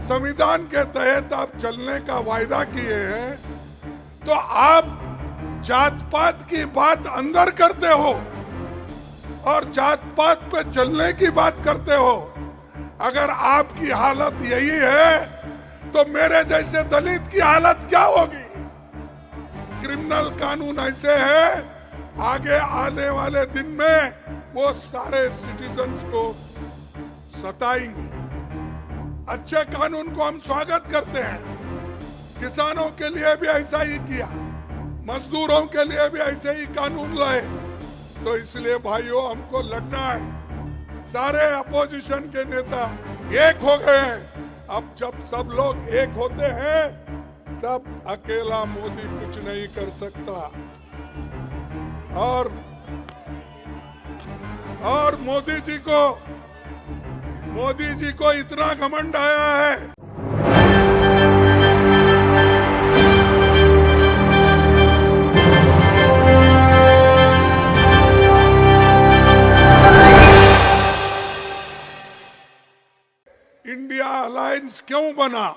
संविधान के तहत आप चलने का वायदा किए हैं, तो आप जात पात की बात अंदर करते हो और जात पात पे चलने की बात करते हो। अगर आपकी हालत यही है तो मेरे जैसे दलित की हालत क्या होगी? क्रिमिनल कानून ऐसे है, आगे आने वाले दिन में वो सारे सिटीजन्स को सताएंगे। अच्छे कानून को हम स्वागत करते हैं, किसानों के लिए भी ऐसा ही किया, मजदूरों के लिए भी ऐसे ही कानून लाए। तो इसलिए भाइयों, हमको लगना है सारे अपोजिशन के नेता एक हो गए हैं। अब जब सब लोग एक होते हैं तब अकेला मोदी कुछ नहीं कर सकता। और मोदी जी को इतना घमंड आया है। इंडिया अलायंस क्यों बना?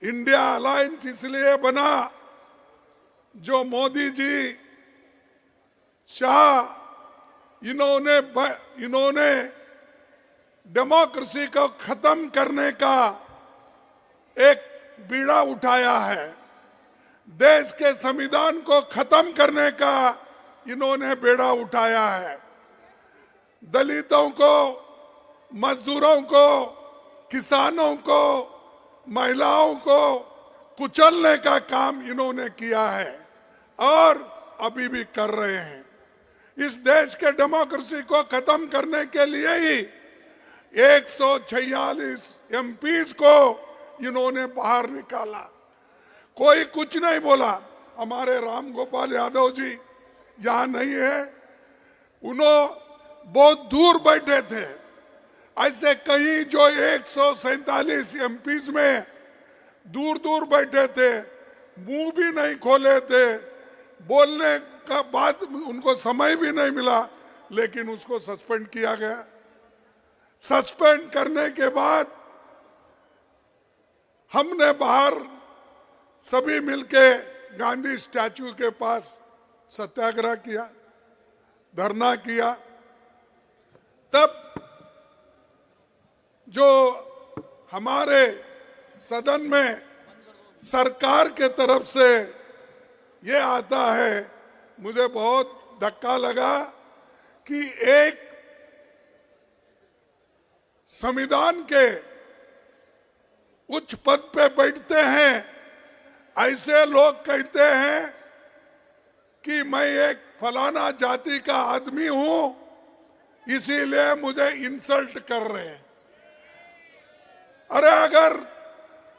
इंडिया अलायंस इसलिए बना, जो मोदी जी, शाह, इन्होंने डेमोक्रेसी को खत्म करने का एक बीड़ा उठाया है। देश के संविधान को खत्म करने का इन्होंने बेड़ा उठाया है। दलितों को, मजदूरों को, किसानों को, महिलाओं को कुचलने का काम इन्होंने किया है और अभी भी कर रहे हैं। इस देश के डेमोक्रेसी को खत्म करने के लिए ही 146 एमपीज को इन्होंने बाहर निकाला। कोई कुछ नहीं बोला। हमारे राम गोपाल यादव जी यहाँ नहीं है, उन्होंने बहुत दूर बैठे थे। ऐसे कई जो 147 एमपीज में दूर दूर बैठे थे, मुंह भी नहीं खोले थे, बोलने का बात उनको समय भी नहीं मिला, लेकिन उसको सस्पेंड किया गया। सस्पेंड करने के बाद हमने बाहर सभी मिलके गांधी स्टैचू के पास सत्याग्रह किया, धरना किया। तब जो हमारे सदन में सरकार के तरफ से ये आता है, मुझे बहुत धक्का लगा कि एक संविधान के उच्च पद पे बैठते हैं ऐसे लोग कहते हैं कि मैं एक फलाना जाति का आदमी हूं, इसीलिए मुझे इंसल्ट कर रहे हैं। अरे, अगर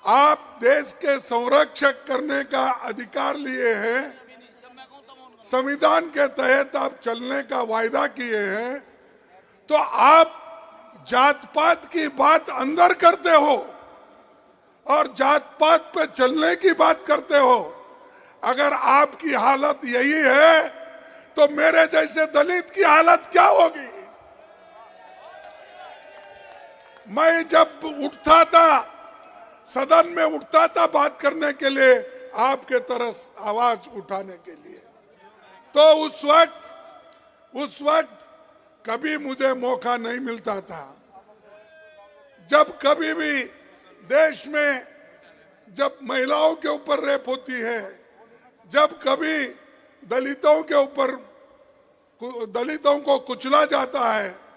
आप देश के संरक्षक करने का अधिकार लिए हैं, संविधान के तहत आप चलने का वायदा किए हैं, तो आप जात पात की बात अंदर करते हो और जात पात पे चलने की बात करते हो। अगर आपकी हालत यही है तो मेरे जैसे दलित की हालत क्या होगी? मैं जब उठता था, सदन में उठता था बात करने के लिए, आपके तरफ आवाज उठाने के लिए, तो उस वक्त कभी मुझे मौका नहीं मिलता था। जब कभी भी देश में जब महिलाओं के ऊपर रेप होती है, जब कभी दलितों को कुचला जाता है,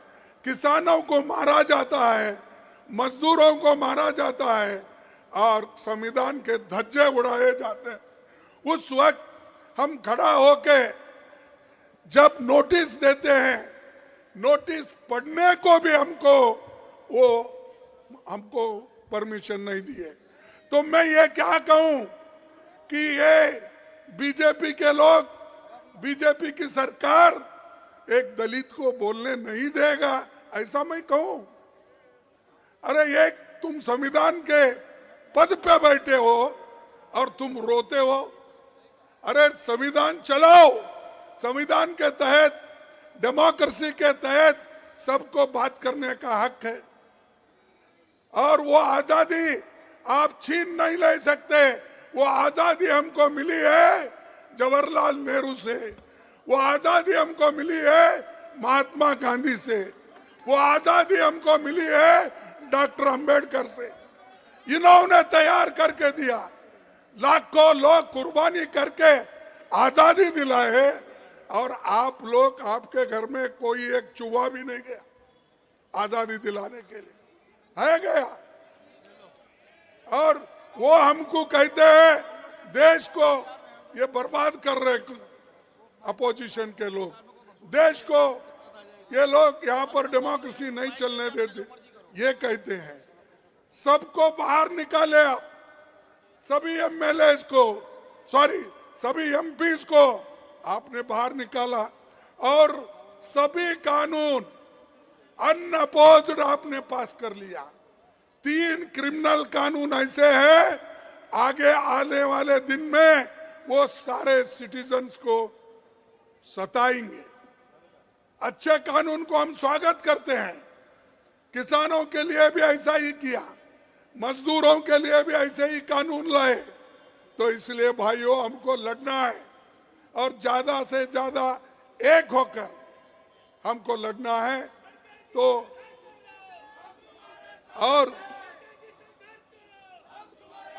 किसानों को मारा जाता है, मजदूरों को मारा जाता है और संविधान के धज्जे उड़ाए जाते हैं, उस वक्त हम खड़ा होके जब नोटिस देते हैं, नोटिस पढ़ने को भी हमको परमिशन नहीं दिए। तो मैं ये क्या कहूं कि ये बीजेपी के लोग, बीजेपी की सरकार एक दलित को बोलने नहीं देगा, ऐसा मैं कहूं? अरे, ये तुम संविधान के पद पे बैठे हो और तुम रोते हो। अरे, संविधान चलाओ, संविधान के तहत, डेमोक्रेसी के तहत सबको बात करने का हक है। और वो आजादी आप छीन नहीं ले सकते। वो आजादी हमको मिली है जवाहरलाल नेहरू से, वो आजादी हमको मिली है महात्मा गांधी से, वो आजादी हमको मिली है डॉक्टर अंबेडकर से। इन्होंने तैयार करके दिया, लाखों लोग कुर्बानी करके आजादी दिलाए, और आप लोग, आपके घर में कोई एक चूहा भी नहीं गया आजादी दिलाने के लिए, है गया? और वो हमको कहते हैं देश को ये बर्बाद कर रहे अपोजिशन के लोग, देश को ये लोग यहाँ पर डेमोक्रेसी नहीं चलने देते, ये कहते हैं। सबको बाहर निकाले आप, सभी एमएलए को, सॉरी सभी एमपीज को आपने बाहर निकाला, और सभी कानून अनअपोज्ड आपने पास कर लिया। 3 क्रिमिनल कानून ऐसे हैं, आगे आने वाले दिन में वो सारे सिटीजन्स को सताएंगे। अच्छे कानून को हम स्वागत करते हैं, किसानों के लिए भी ऐसा ही किया, मजदूरों के लिए भी ऐसे ही कानून लाए। तो इसलिए भाइयों हमको लड़ना है, और ज्यादा से ज्यादा एक होकर हमको लड़ना है। तो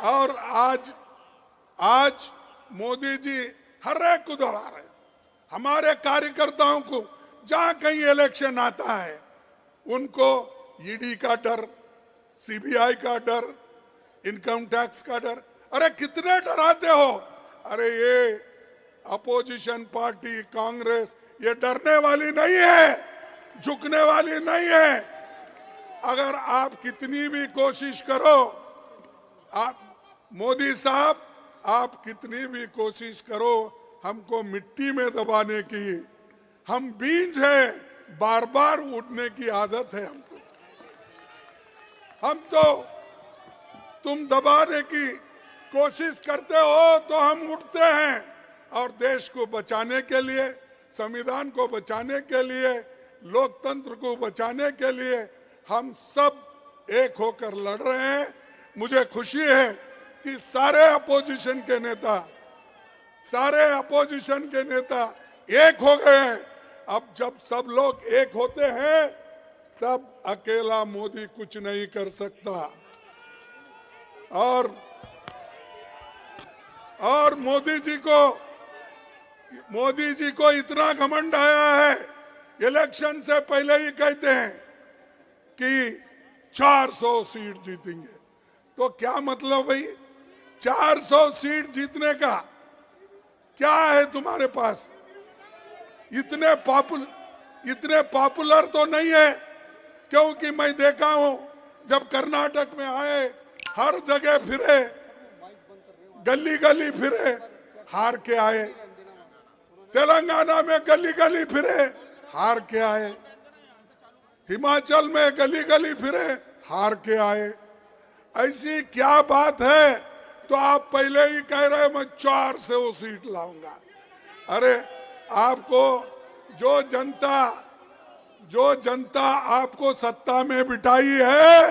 और आज मोदी जी हर एक को दबा रहे, हमारे कार्यकर्ताओं को जहां कहीं इलेक्शन आता है उनको ईडी का डर, सीबीआई का डर, इनकम टैक्स का डर। अरे कितने डराते हो? अरे ये अपोजिशन पार्टी कांग्रेस ये डरने वाली नहीं है, झुकने वाली नहीं है। अगर आप कितनी भी कोशिश करो, आप मोदी साहब आप कितनी भी कोशिश करो हमको मिट्टी में दबाने की, हम बीज है, बार बार उठने की आदत है हमको। हम तो तुम दबाने की कोशिश करते हो तो हम उठते हैं, और देश को बचाने के लिए, संविधान को बचाने के लिए, लोकतंत्र को बचाने के लिए हम सब एक होकर लड़ रहे हैं। मुझे खुशी है कि सारे अपोजिशन के नेता एक हो गए हैं। अब जब सब लोग एक होते हैं तब अकेला मोदी कुछ नहीं कर सकता। और मोदी जी को इतना घमंड आया है, इलेक्शन से पहले ही कहते हैं कि 400 सीट जीतेंगे। तो क्या मतलब भाई, 400 सीट जीतने का क्या है तुम्हारे पास? इतने पॉपुलर तो नहीं है, क्योंकि मैं देखा हूं जब कर्नाटक में आए हर जगह फिरे, गली गली फिरे, हार के आए। तेलंगाना में गली गली फिरे, हार के आए। हिमाचल में गली गली फिरे, हार के आए। ऐसी क्या बात है? तो आप पहले ही कह रहे मैं 400 सीट लाऊंगा। अरे आपको जो जनता आपको सत्ता में बिठाई है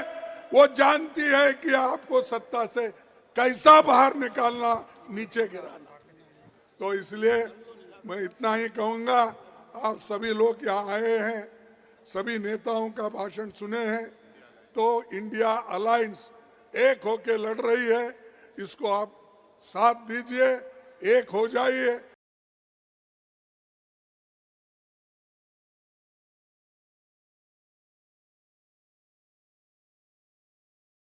वो जानती है कि आपको सत्ता से कैसा बाहर निकालना, नीचे गिराना। तो इसलिए मैं इतना ही कहूंगा, आप सभी लोग यहाँ आए हैं, सभी नेताओं का भाषण सुने हैं, तो इंडिया अलायंस एक होके लड़ रही है, इसको आप साथ दीजिए, एक हो जाइए।